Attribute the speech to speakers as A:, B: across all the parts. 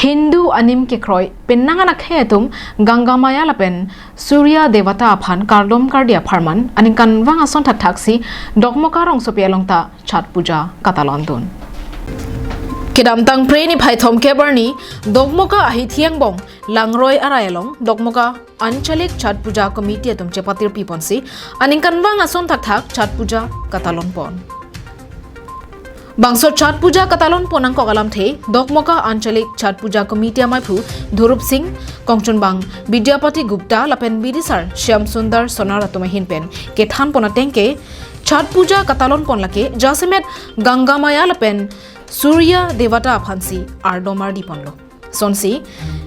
A: Hindu anim ke kroi pen nanganak he tum Ganga Maya lapen Surya Devata aphan kardom kardia pharman aning kan wanga son thak thaksi dogmoka rong sopialongta chat puja katalondun Kedam tang pre ni phai thom ke barni dogmoka ahi thiang bong langroi arailong dogmoka anchalik chat puja committee tum chepatir piponsi aning kan wanga son thak chat puja katalon pon Bangso Chat Puja Katalon Ponang Kogalam The, Dogmoka Anchalik Chat Puja Committee Maipu, Dhurup Singh, Kongchun Bang, Vidyapati Gupta, Lapen Bidisar, Shyam Sundar, Sonara Tumahin Pen, Kethan Ponatenke, Chat Puja Katalon Ponlake, Jasemet Ganga Maya Lapen, Surya Devata Phansi, Ardomar Diponlo. Sonsi,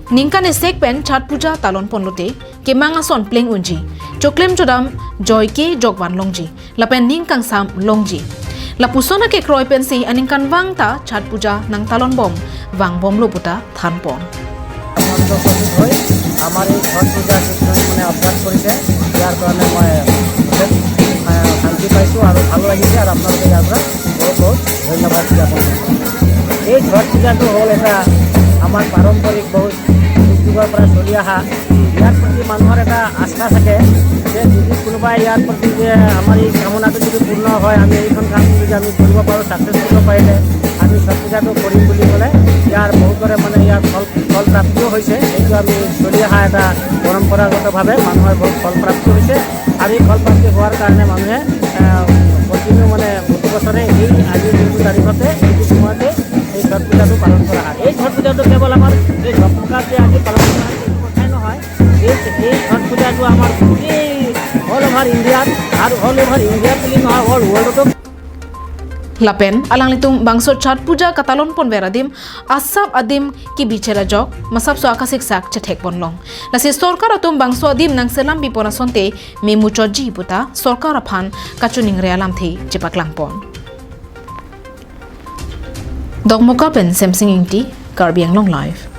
A: Ninkane Sek Pen Chat Puja Talon Ponlote, Kemanga Son Pling Unji, Choklem Chodam, Joyke Jogwan Longji, Lapen Ninkang Sam Longji. La pusona ke kroi pensi aning kan wang ta chat puja nang talon bom wang bom loputa than pon
B: আমার এই ছট পূজা মানে অভ্যাস করেছে যার কারণে মই শান্তি পাইছো আর ভালো লাগিছে আর আপনাদের ইয়াৰ পৰা বহুত বহুত ধন্যবাদ জ্ঞাপন এই ছট পূজাটো হল এটা আমাৰ পাৰম্পৰিক বহুত যুগৰ পৰা চলি অহা ইয়াৰ প্ৰতি মানুহৰ এটা আস্থা থাকে যে যদি কোনোবাই ইয়াৰ প্ৰতি যে আমাৰ এই কামনাটো যদি পূৰ্ণ হয় আমি এইখন কাম যদি আমি কৰিব পাৰোঁ ছাকচেছ কৰিব পাৰিলে আমি ছট পূজাটো কৰিম বুলি ক'লে ইয়াৰ বহুতৰে মানে ইয়াৰ ফল প্ৰাপ্তিও হৈছে এইটো আমি চলি অহা এটা পৰম্পৰাগতভাৱে মানুহৰ বহুত ফল প্ৰাপ্তি হৈছে আৰু এই ফল প্ৰাপ্তি হোৱাৰ কাৰণে মানুহে কণ্টিনিউ মানে প্ৰতি বছৰে এই আজিৰ দিনটো তাৰিখতে এইটো সময়তে এই ছট পূজাটো পালন কৰা হয় এই ছট পূজাটো কেৱল আমাৰ এই দপকাত যে আজি পালন কৰা হয় এইটো কথাই নহয় এই ছট পূজাটো আমাৰ গোটেই অল অভাৰ ইণ্ডিয়াত আৰু অল অভাৰ ইণ্ডিয়াত বুলি নহয় all ৱৰ্ল্ডতো
A: Lapen alang litung bangso chat puja katalon pon veradim asap adim ki bichera jok masap so akasik sak chetek bonlong lasi sorkar atum bangso adim nang selam bipona sonte me muchoji puta sorkar aphan kachuning realam the chepaklang pon Dogmoka pen semsing ingti karbiang long life